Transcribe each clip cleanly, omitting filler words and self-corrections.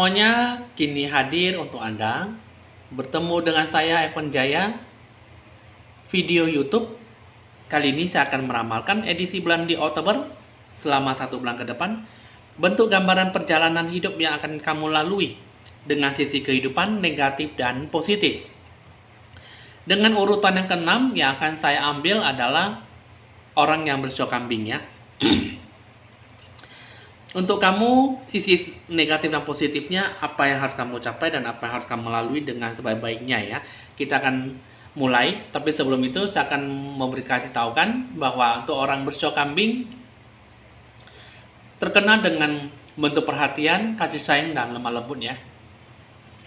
semuanya, kini hadir untuk Anda bertemu dengan saya Evan Jaya, video YouTube. Kali ini saya akan meramalkan edisi bulan di Oktober selama 1 bulan ke depan, bentuk gambaran perjalanan hidup yang akan kamu lalui dengan sisi kehidupan negatif dan positif. Dengan urutan yang ke-6 yang akan saya ambil adalah orang yang bersiok kambing ya. Untuk kamu, sisi negatif dan positifnya, apa yang harus kamu capai dan apa yang harus kamu lalui dengan sebaik-baiknya ya. Kita akan mulai, tapi sebelum itu saya akan kasih tahu kan bahwa untuk orang bersiok kambing terkenal dengan bentuk perhatian, kasih sayang, dan lemah lembut ya.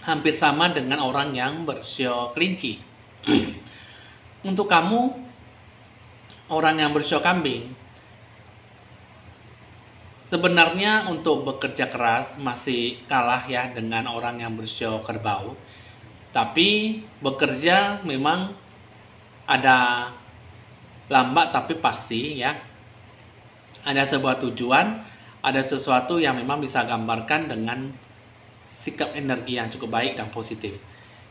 Hampir sama dengan orang yang bersiok kelinci. Untuk kamu, orang yang bersiok kambing, sebenarnya untuk bekerja keras masih kalah ya dengan orang yang bersiok kerbau. Tapi bekerja memang ada lambat tapi pasti ya. Ada sebuah tujuan, ada sesuatu yang memang bisa gambarkan dengan sikap energi yang cukup baik dan positif.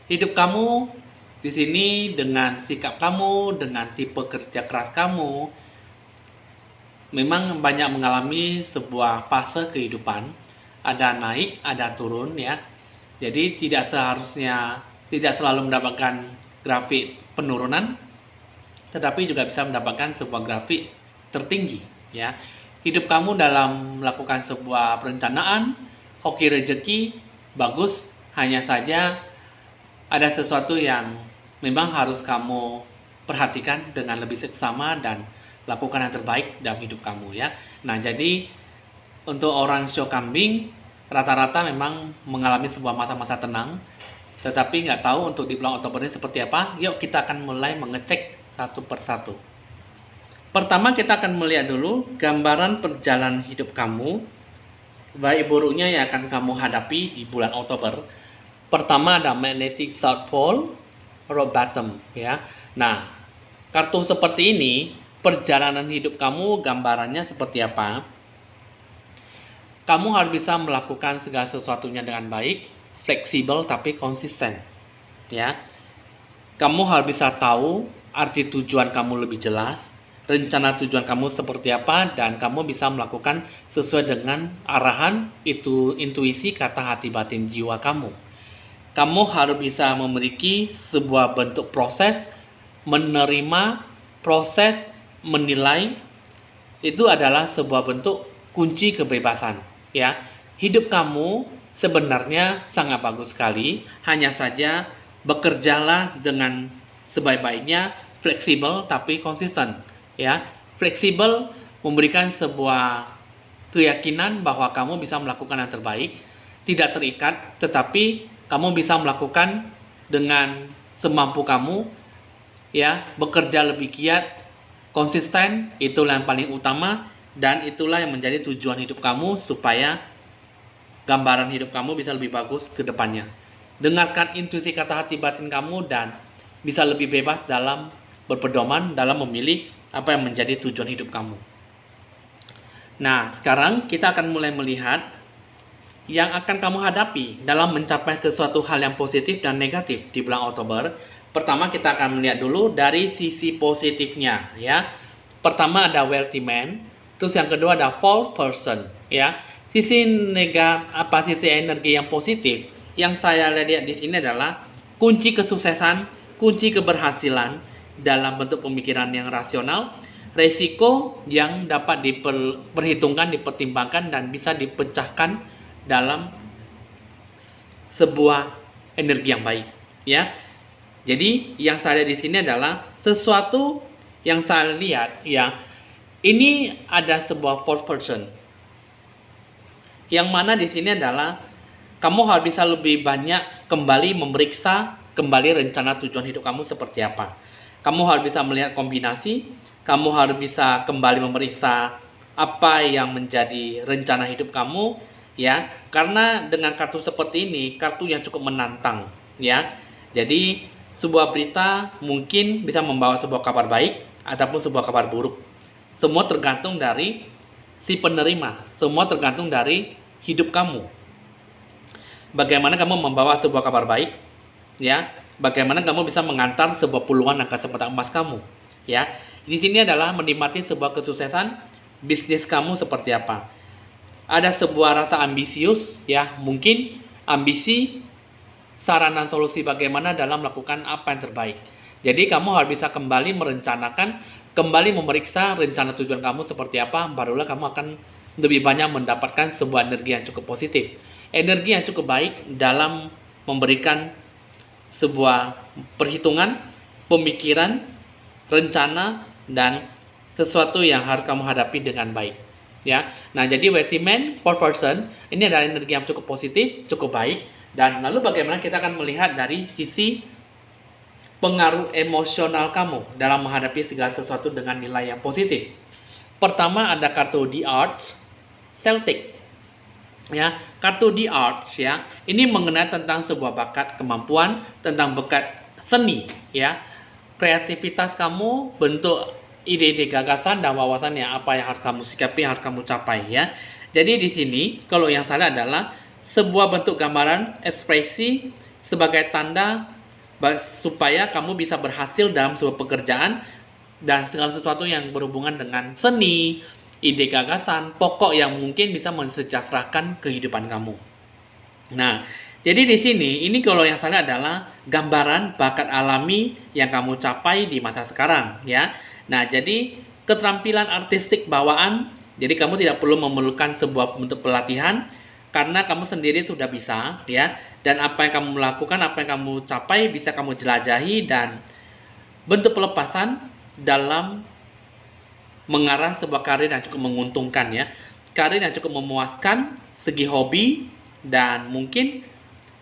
Hidup kamu di sini dengan sikap kamu, dengan tipe kerja keras kamu, memang banyak mengalami sebuah fase kehidupan, ada naik, ada turun ya. Jadi tidak selalu mendapatkan grafik penurunan, tetapi juga bisa mendapatkan sebuah grafik tertinggi ya. Hidup kamu dalam melakukan sebuah perencanaan, hoki rezeki, bagus, hanya saja ada sesuatu yang memang harus kamu perhatikan dengan lebih seksama dan lakukan yang terbaik dalam hidup kamu ya. Nah, jadi untuk orang siok kambing rata-rata memang mengalami sebuah masa-masa tenang, tetapi nggak tahu untuk di bulan Oktober ini seperti apa. Yuk kita akan mulai mengecek satu persatu. Pertama kita akan melihat dulu gambaran perjalanan hidup kamu, baik buruknya yang akan kamu hadapi di bulan Oktober. Pertama ada Magnetic South Pole, Rock Bottom ya. Nah, kartu seperti ini, perjalanan hidup kamu gambarannya seperti apa? Kamu harus bisa melakukan segala sesuatunya dengan baik, fleksibel tapi konsisten ya. Kamu harus bisa tahu arti tujuan kamu lebih jelas, rencana tujuan kamu seperti apa, dan kamu bisa melakukan sesuai dengan arahan itu, intuisi, kata hati batin jiwa kamu. Kamu harus bisa memiliki sebuah bentuk proses, menerima proses, menilai. Itu adalah sebuah bentuk kunci kebebasan ya. Hidup kamu sebenarnya sangat bagus sekali, hanya saja bekerjalah dengan sebaik-baiknya, fleksibel tapi konsisten ya. Fleksibel memberikan sebuah keyakinan bahwa kamu bisa melakukan yang terbaik, tidak terikat, tetapi kamu bisa melakukan dengan semampu kamu ya. Bekerja lebih giat, konsisten, itulah yang paling utama, dan itulah yang menjadi tujuan hidup kamu supaya gambaran hidup kamu bisa lebih bagus ke depannya. Dengarkan intuisi kata hati batin kamu dan bisa lebih bebas dalam berpedoman, dalam memilih apa yang menjadi tujuan hidup kamu. Nah, sekarang kita akan mulai melihat yang akan kamu hadapi dalam mencapai sesuatu hal yang positif dan negatif di bulan Oktober. Pertama kita akan melihat dulu dari sisi positifnya ya. Pertama ada wealthy man, terus yang kedua ada false person ya. Sisi sisi energi yang positif yang saya lihat di sini adalah kunci kesuksesan, kunci keberhasilan dalam bentuk pemikiran yang rasional, resiko yang dapat diperhitungkan, dipertimbangkan dan bisa dipecahkan dalam sebuah energi yang baik ya. Jadi yang saya lihat di sini adalah sesuatu yang saya lihat ya, ini ada sebuah fourth person, yang mana di sini adalah kamu harus bisa lebih banyak kembali memeriksa kembali rencana tujuan hidup kamu seperti apa. Kamu harus bisa melihat kombinasi, kamu harus bisa kembali memeriksa apa yang menjadi rencana hidup kamu ya. Karena dengan kartu seperti ini, kartu yang cukup menantang ya. Jadi sebuah berita mungkin bisa membawa sebuah kabar baik ataupun sebuah kabar buruk. Semua tergantung dari si penerima, semua tergantung dari hidup kamu. bagaimana kamu membawa sebuah kabar baik, ya, bagaimana kamu bisa mengantar sebuah peluang dan kesempatan emas kamu, ya. Di sini adalah menikmati sebuah kesuksesan bisnis kamu seperti apa. Ada sebuah rasa ambisius, ya, mungkin ambisi sarana solusi bagaimana dalam melakukan apa yang terbaik. Jadi kamu harus bisa kembali merencanakan, kembali memeriksa rencana tujuan kamu seperti apa, barulah kamu akan lebih banyak mendapatkan sebuah energi yang cukup positif. Energi yang cukup baik dalam memberikan sebuah perhitungan, pemikiran, rencana, dan sesuatu yang harus kamu hadapi dengan baik. Ya, nah jadi wealthy man, 4% ini adalah energi yang cukup positif, cukup baik. Dan lalu bagaimana kita akan melihat dari sisi pengaruh emosional kamu dalam menghadapi segala sesuatu dengan nilai yang positif. Pertama ada kartu The Arts, Celtic. Ya, kartu The Arts ya, ini mengenai tentang sebuah bakat, kemampuan, tentang bakat seni ya. Kreativitas kamu, bentuk ide-ide gagasan dan wawasan yang apa yang harus kamu sikapi, harus kamu capai ya. Jadi di sini kalau yang salah adalah sebuah bentuk gambaran ekspresi sebagai tanda supaya kamu bisa berhasil dalam sebuah pekerjaan dan segala sesuatu yang berhubungan dengan seni, ide gagasan, pokok yang mungkin bisa mensejahterakan kehidupan kamu. Nah, jadi di sini ini kalau yang salah adalah gambaran bakat alami yang kamu capai di masa sekarang ya. Nah, jadi keterampilan artistik bawaan, jadi kamu tidak perlu memerlukan sebuah bentuk pelatihan karena kamu sendiri sudah bisa ya, dan apa yang kamu lakukan, apa yang kamu capai bisa kamu jelajahi dan bentuk pelepasan dalam mengarah sebuah karir yang cukup menguntungkan ya, karir yang cukup memuaskan segi hobi dan mungkin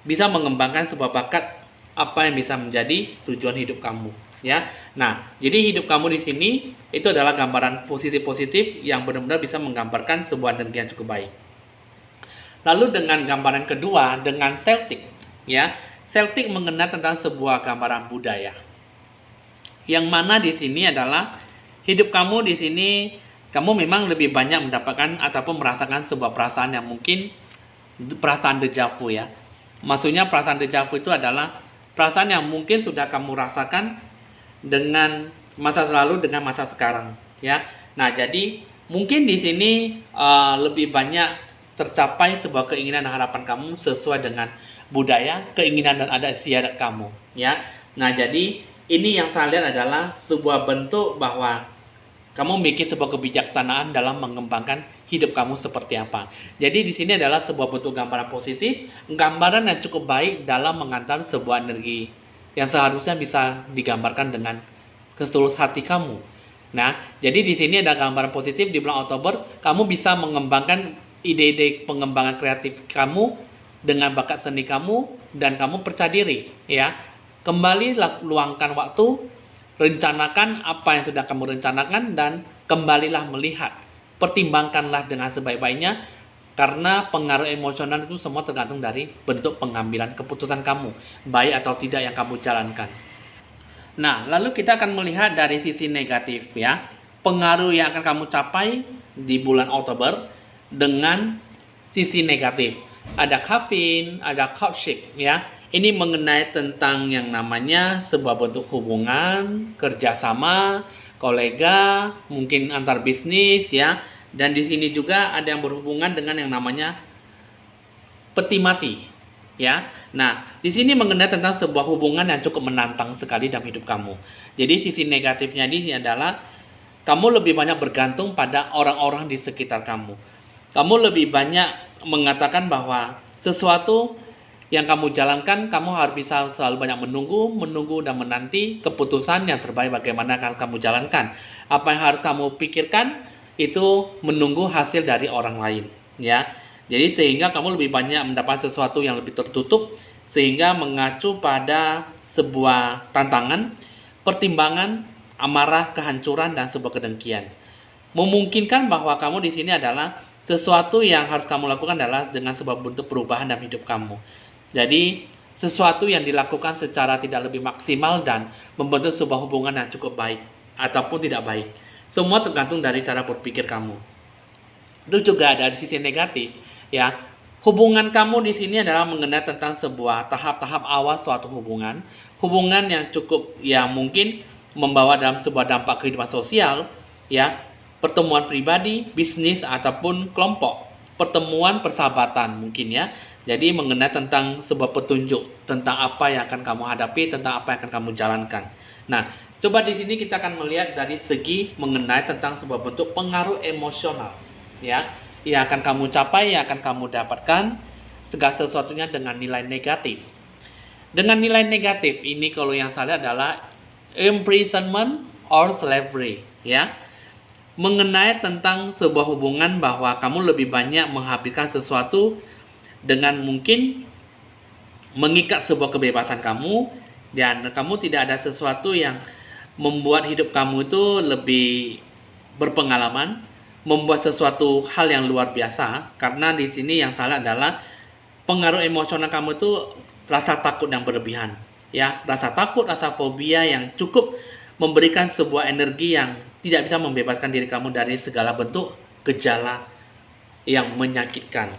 bisa mengembangkan sebuah bakat apa yang bisa menjadi tujuan hidup kamu ya. Nah, jadi hidup kamu di sini itu adalah gambaran positif-positif yang benar-benar bisa menggambarkan sebuah energi yang cukup baik. Lalu dengan gambaran kedua, dengan Celtic, ya, Celtic mengenai tentang sebuah gambaran budaya. Yang mana di sini adalah hidup kamu di sini, kamu memang lebih banyak mendapatkan ataupun merasakan sebuah perasaan yang mungkin perasaan déjà vu ya. Maksudnya perasaan déjà vu itu adalah perasaan yang mungkin sudah kamu rasakan dengan masa lalu dengan masa sekarang, ya. Nah, jadi mungkin di sini lebih banyak tercapai sebuah keinginan dan harapan kamu sesuai dengan budaya, keinginan dan adat istiadat kamu ya. Nah, jadi ini yang saya lihat adalah sebuah bentuk bahwa kamu memiliki sebuah kebijaksanaan dalam mengembangkan hidup kamu seperti apa. Jadi di sini adalah sebuah bentuk gambaran positif, gambaran yang cukup baik dalam mengantar sebuah energi yang seharusnya bisa digambarkan dengan keseluruh hati kamu. Nah, jadi di sini ada gambaran positif di bulan Oktober, kamu bisa mengembangkan ide-ide pengembangan kreatif kamu dengan bakat seni kamu dan kamu percaya diri ya. Kembali luangkan waktu, rencanakan apa yang sudah kamu rencanakan dan kembalilah melihat, pertimbangkanlah dengan sebaik-baiknya karena pengaruh emosional itu semua tergantung dari bentuk pengambilan keputusan kamu, baik atau tidak yang kamu jalankan. Nah, lalu kita akan melihat dari sisi negatif ya, pengaruh yang akan kamu capai di bulan Oktober dengan sisi negatif. Ada kafein, ada courtship ya. Ini mengenai tentang yang namanya sebuah bentuk hubungan, kerjasama, kolega, mungkin antar bisnis ya. Dan di sini juga ada yang berhubungan dengan yang namanya peti mati ya. Nah, di sini mengenai tentang sebuah hubungan yang cukup menantang sekali dalam hidup kamu. Jadi sisi negatifnya di sini adalah kamu lebih banyak bergantung pada orang-orang di sekitar kamu. Kamu lebih banyak mengatakan bahwa sesuatu yang kamu jalankan, kamu harus bisa selalu banyak menunggu dan menanti keputusan yang terbaik bagaimana akan kamu jalankan. Apa yang harus kamu pikirkan itu menunggu hasil dari orang lain, ya. Jadi sehingga kamu lebih banyak mendapat sesuatu yang lebih tertutup sehingga mengacu pada sebuah tantangan, pertimbangan, amarah, kehancuran dan sebuah kedengkian. Memungkinkan bahwa kamu di sini adalah sesuatu yang harus kamu lakukan adalah dengan sebuah bentuk perubahan dalam hidup kamu. Jadi sesuatu yang dilakukan secara tidak lebih maksimal dan membentuk sebuah hubungan yang cukup baik ataupun tidak baik. Semua tergantung dari cara berpikir kamu. Itu juga ada di sisi negatif ya. Hubungan kamu di sini adalah mengenai tentang sebuah tahap-tahap awal suatu hubungan. Hubungan yang cukup yang mungkin membawa dalam sebuah dampak kehidupan sosial, ya, pertemuan pribadi, bisnis ataupun kelompok, pertemuan persahabatan mungkin ya. Jadi mengenai tentang sebuah petunjuk tentang apa yang akan kamu hadapi, tentang apa yang akan kamu jalankan. Nah, coba di sini kita akan melihat dari segi mengenai tentang sebuah bentuk pengaruh emosional, ya, yang akan kamu capai, yang akan kamu dapatkan segala sesuatunya dengan nilai negatif. Dengan nilai negatif ini kalau yang saya lihat adalah imprisonment or slavery, ya. Mengenai tentang sebuah hubungan bahwa kamu lebih banyak menghabiskan sesuatu dengan mungkin mengikat sebuah kebebasan kamu, dan kamu tidak ada sesuatu yang membuat hidup kamu itu lebih berpengalaman, membuat sesuatu hal yang luar biasa. Karena di sini yang salah adalah pengaruh emosional kamu itu rasa takut yang berlebihan, ya, rasa takut, rasa fobia yang cukup memberikan sebuah energi yang tidak bisa membebaskan diri kamu dari segala bentuk gejala yang menyakitkan.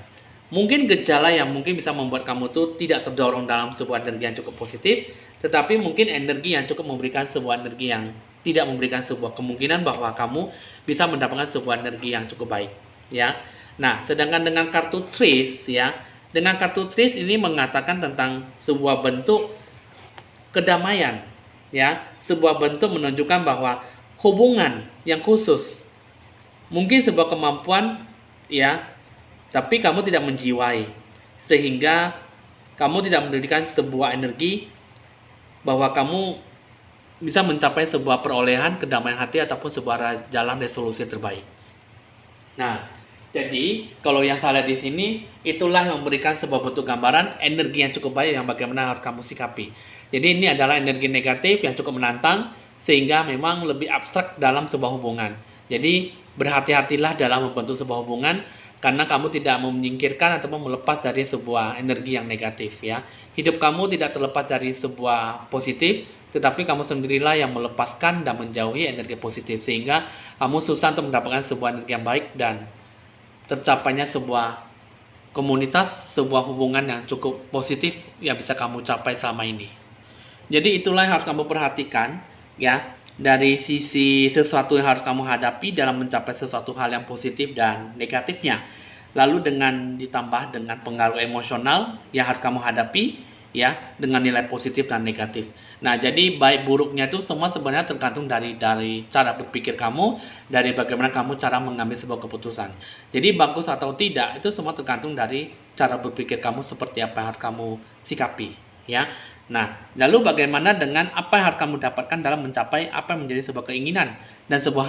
Mungkin gejala yang mungkin bisa membuat kamu tuh tidak terdorong dalam sebuah energi yang cukup positif, tetapi mungkin energi yang cukup memberikan sebuah energi yang tidak memberikan sebuah kemungkinan bahwa kamu bisa mendapatkan sebuah energi yang cukup baik, ya. Nah, sedangkan dengan kartu Tris, ya, dengan kartu Tris ini mengatakan tentang sebuah bentuk kedamaian, ya, sebuah bentuk menunjukkan bahwa hubungan yang khusus, mungkin sebuah kemampuan, ya, tapi kamu tidak menjiwai, sehingga kamu tidak memberikan sebuah energi bahwa kamu bisa mencapai sebuah perolehan kedamaian hati ataupun sebuah jalan resolusi terbaik. Nah, jadi kalau yang saya lihat di sini, itulah yang memberikan sebuah bentuk gambaran energi yang cukup baik yang bagaimana harus kamu sikapi. Jadi ini adalah energi negatif yang cukup menantang, sehingga memang lebih abstrak dalam sebuah hubungan. Jadi berhati-hatilah dalam membentuk sebuah hubungan, karena kamu tidak menyingkirkan atau melepas dari sebuah energi yang negatif, ya. Hidup kamu tidak terlepas dari sebuah positif, tetapi kamu sendirilah yang melepaskan dan menjauhi energi positif, sehingga kamu susah untuk mendapatkan sebuah energi yang baik dan tercapainya sebuah komunitas, sebuah hubungan yang cukup positif yang bisa kamu capai selama ini. Jadi itulah yang harus kamu perhatikan, ya, dari sisi sesuatu yang harus kamu hadapi dalam mencapai sesuatu hal yang positif dan negatifnya. Lalu dengan ditambah dengan pengaruh emosional yang harus kamu hadapi, ya, dengan nilai positif dan negatif. Nah, jadi baik buruknya itu semua sebenarnya tergantung dari cara berpikir kamu, dari bagaimana kamu cara mengambil sebuah keputusan. Jadi bagus atau tidak itu semua tergantung dari cara berpikir kamu seperti apa yang harus kamu sikapi, ya. Nah, lalu bagaimana dengan apa yang harus kamu dapatkan dalam mencapai apa yang menjadi sebuah keinginan dan sebuah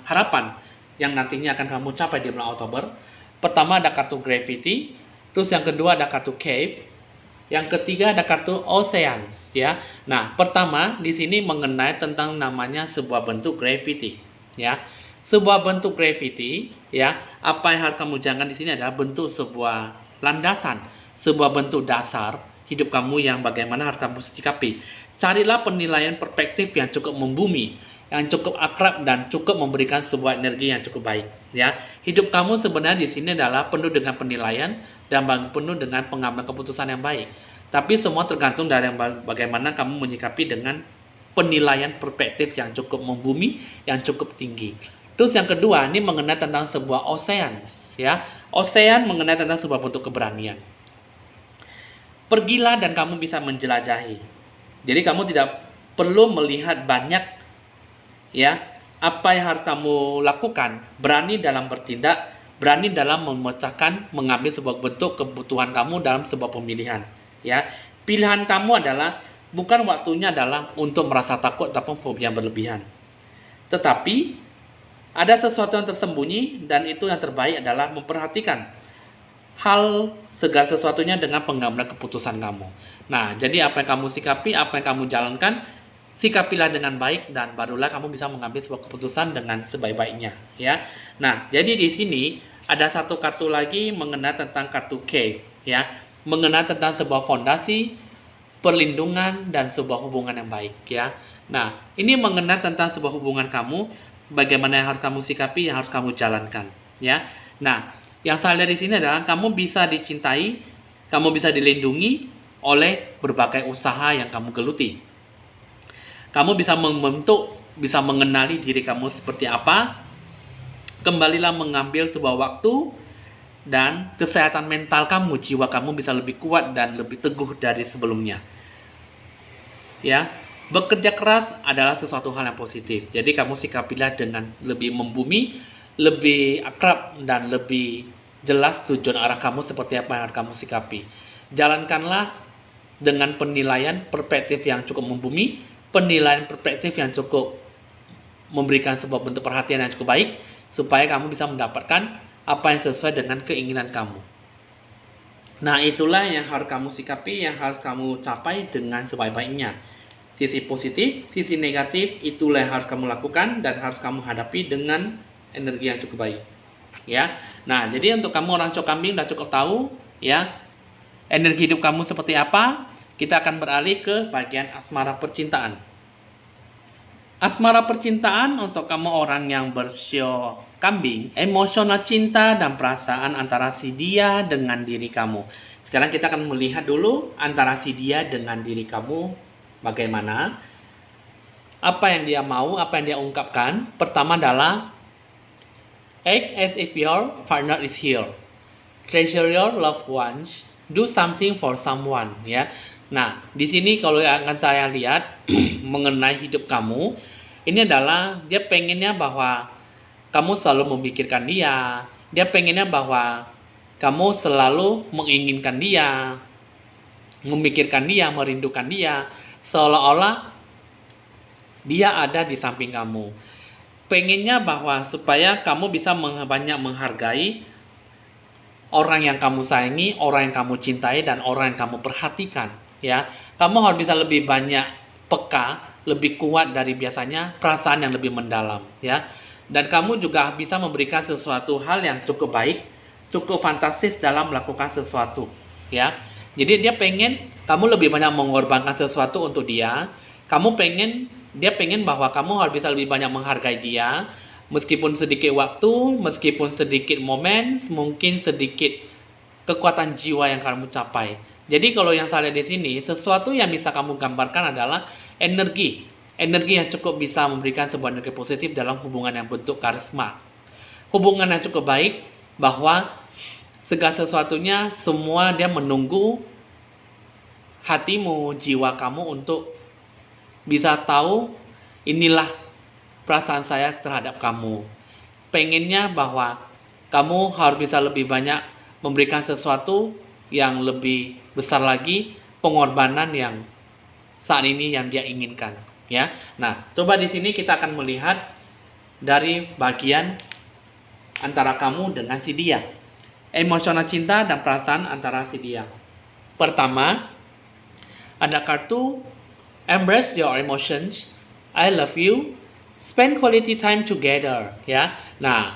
harapan yang nantinya akan kamu capai di bulan Oktober? Pertama ada kartu Gravity, terus yang kedua ada kartu Cave, yang ketiga ada kartu Oceans, ya. Nah, pertama di sini mengenai tentang namanya sebuah bentuk gravity, ya. Sebuah bentuk gravity, ya. Apa yang harus kamu jangan di sini adalah bentuk sebuah landasan, sebuah bentuk dasar hidup kamu yang bagaimana harus kamu sikapi. Carilah penilaian perspektif yang cukup membumi, yang cukup akrab dan cukup memberikan sebuah energi yang cukup baik, ya. Hidup kamu sebenarnya di sini adalah penuh dengan penilaian dan penuh dengan pengambilan keputusan yang baik. Tapi semua tergantung dari bagaimana kamu menyikapi dengan penilaian perspektif yang cukup membumi, yang cukup tinggi. Terus yang kedua, ini mengenai tentang sebuah ocean, ya. Ocean mengenai tentang sebuah bentuk keberanian. Pergilah dan kamu bisa menjelajahi. Jadi kamu tidak perlu melihat banyak, ya, apa yang harus kamu lakukan. Berani dalam bertindak, berani dalam memecahkan, mengambil sebuah bentuk kebutuhan kamu dalam sebuah pemilihan, ya. Pilihan kamu adalah bukan waktunya adalah untuk merasa takut ataupun fobia berlebihan. Tetapi ada sesuatu yang tersembunyi, dan itu yang terbaik adalah memperhatikan hal segala sesuatunya dengan pengambilan keputusan kamu. Nah, jadi apa yang kamu sikapi, apa yang kamu jalankan, sikapilah dengan baik, dan barulah kamu bisa mengambil sebuah keputusan dengan sebaik-baiknya, ya. Nah, jadi di sini ada satu kartu lagi mengenai tentang kartu Cave, ya, mengenai tentang sebuah fondasi, perlindungan, dan sebuah hubungan yang baik, ya. Nah, ini mengenai tentang sebuah hubungan kamu, bagaimana yang harus kamu sikapi, yang harus kamu jalankan, ya. Nah, Yang saya lihat di sini adalah kamu bisa dicintai, kamu bisa dilindungi oleh berbagai usaha yang kamu geluti. Kamu bisa membentuk, bisa mengenali diri kamu seperti apa. Kembalilah mengambil sebuah waktu, dan kesehatan mental kamu, jiwa kamu bisa lebih kuat dan lebih teguh dari sebelumnya. Ya, bekerja keras adalah sesuatu hal yang positif. Jadi kamu sikapilah dengan lebih membumi, lebih akrab, dan lebih jelas tujuan arah kamu seperti apa yang harus kamu sikapi. Jalankanlah dengan penilaian perspektif yang cukup membumi, penilaian perspektif yang cukup memberikan sebuah bentuk perhatian yang cukup baik, supaya kamu bisa mendapatkan apa yang sesuai dengan keinginan kamu. Nah, itulah yang harus kamu sikapi, yang harus kamu capai dengan sebaik-baiknya. Sisi positif, sisi negatif, itulah yang harus kamu lakukan dan harus kamu hadapi dengan energi yang cukup baik. Ya. Nah, jadi untuk kamu orang cok kambing udah cukup tahu ya energi hidup kamu seperti apa. Kita akan beralih ke bagian asmara percintaan. Asmara percintaan untuk kamu orang yang bersio kambing, emosional cinta dan perasaan antara si dia dengan diri kamu. Sekarang kita akan melihat dulu antara si dia dengan diri kamu bagaimana, apa yang dia mau, apa yang dia ungkapkan. Pertama adalah act as if your partner is here, treasure your loved ones, do something for someone. Ya, nah di sini kalau yang akan saya lihat mengenai hidup kamu, ini adalah dia pengennya bahwa kamu selalu memikirkan dia. Dia pengennya bahwa kamu selalu menginginkan dia, memikirkan dia, merindukan dia, seolah-olah dia ada di samping kamu. Pengennya bahwa supaya kamu bisa banyak menghargai orang yang kamu sayangi, orang yang kamu cintai, dan orang yang kamu perhatikan. Ya, kamu harus bisa lebih banyak peka, lebih kuat dari biasanya, perasaan yang lebih mendalam. Ya, dan kamu juga bisa memberikan sesuatu hal yang cukup baik, cukup fantastis dalam melakukan sesuatu. Ya, jadi dia pengen kamu lebih banyak mengorbankan sesuatu untuk dia. Dia pengen bahwa kamu harus bisa lebih banyak menghargai dia, meskipun sedikit waktu, meskipun sedikit momen, mungkin sedikit kekuatan jiwa yang kamu capai. Jadi kalau yang saya lihat di sini, sesuatu yang bisa kamu gambarkan adalah energi yang cukup bisa memberikan sebuah energi positif dalam hubungan yang bentuk karisma. Hubungan yang cukup baik, bahwa segala sesuatunya semua dia menunggu hatimu, jiwa kamu untuk bisa tahu inilah perasaan saya terhadap kamu. Pengennya bahwa kamu harus bisa lebih banyak memberikan sesuatu yang lebih besar lagi, pengorbanan yang saat ini yang dia inginkan. Ya, nah coba di sini kita akan melihat dari bagian antara kamu dengan si dia, emosional cinta dan perasaan antara si dia. Pertama, ada kartu embrace your emotions, I love you, spend quality time together. Ya, nah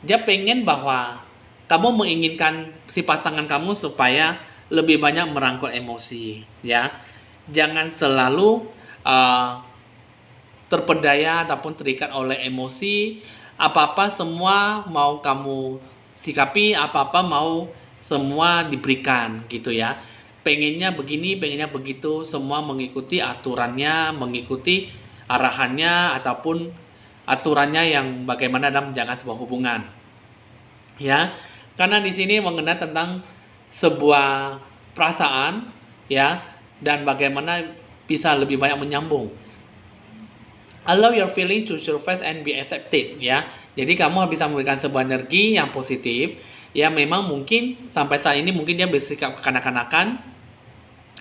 dia pengen bahwa kamu menginginkan si pasangan kamu supaya lebih banyak merangkul emosi. Ya, jangan selalu terpedaya ataupun terikat oleh emosi. Apa-apa semua mau kamu sikapi, apa-apa mau semua diberikan gitu ya. Pengennya begini, pengennya begitu, semua mengikuti aturannya, mengikuti arahannya ataupun aturannya yang bagaimana dalam menjaga sebuah hubungan. Ya, karena di sini mengenai tentang sebuah perasaan ya, dan bagaimana bisa lebih banyak menyambung. Allow your feeling to surface and be accepted ya. Jadi kamu bisa memberikan sebuah energi yang positif. Ya, memang mungkin sampai saat ini mungkin dia bersikap kekanak-kanakan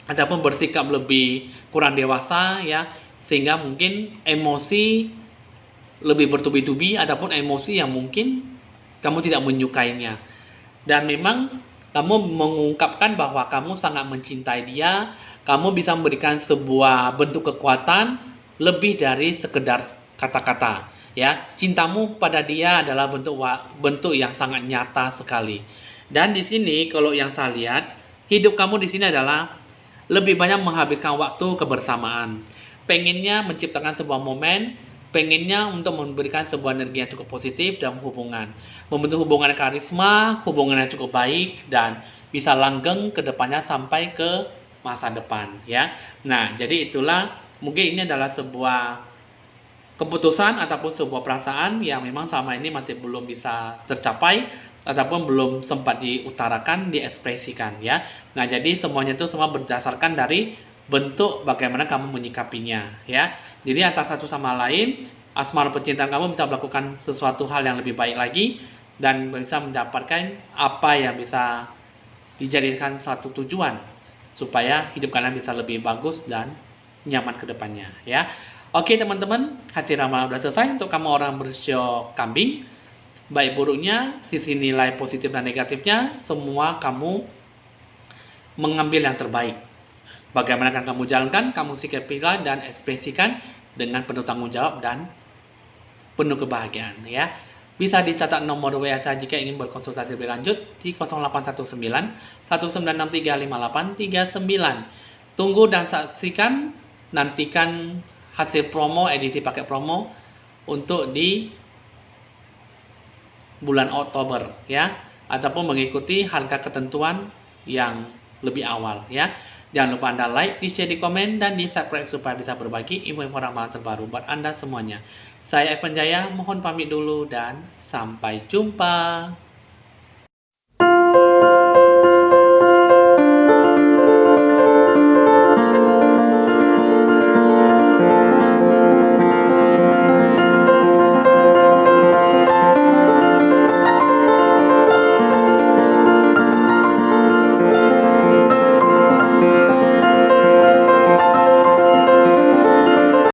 ataupun bersikap lebih kurang dewasa ya, sehingga mungkin emosi lebih bertubi-tubi ataupun emosi yang mungkin kamu tidak menyukainya. Dan memang kamu mengungkapkan bahwa kamu sangat mencintai dia, kamu bisa memberikan sebuah bentuk kekuatan lebih dari sekedar kata-kata. Ya, cintamu pada dia adalah bentuk yang sangat nyata sekali. Dan di sini kalau yang saya lihat, hidup kamu di sini adalah lebih banyak menghabiskan waktu kebersamaan. Pengennya menciptakan sebuah momen, pengennya untuk memberikan sebuah energi yang cukup positif dalam hubungan, membentuk hubungan karisma, hubungan yang cukup baik dan bisa langgeng ke depannya sampai ke masa depan ya. Nah, jadi itulah mungkin ini adalah sebuah keputusan ataupun sebuah perasaan yang memang selama ini masih belum bisa tercapai ataupun belum sempat diutarakan, diekspresikan ya. Nah, jadi semuanya itu semua berdasarkan dari bentuk bagaimana kamu menyikapinya ya. Jadi antara satu sama lain, asmara percintaan kamu bisa melakukan sesuatu hal yang lebih baik lagi dan bisa mendapatkan apa yang bisa dijadikan satu tujuan supaya hidup kalian bisa lebih bagus dan nyaman ke depannya ya. Oke teman-teman, hasil ramalan sudah selesai untuk kamu orang bersio kambing. Baik buruknya, sisi nilai positif dan negatifnya, semua kamu mengambil yang terbaik. Bagaimana akan kamu jalankan, kamu sikapilah dan ekspresikan dengan penuh tanggung jawab dan penuh kebahagiaan ya. Bisa dicatat nomor WA saya jika ingin berkonsultasi lebih lanjut di 0819 1963 5839. Tunggu dan saksikan, nantikan hasil promo edisi paket promo untuk di bulan Oktober ya, ataupun mengikuti harga ketentuan yang lebih awal ya. Jangan lupa Anda like, di share, di komen, dan di subscribe supaya bisa berbagi info-info ramalan terbaru buat Anda semuanya. Saya Evan Jaya, mohon pamit dulu dan sampai jumpa.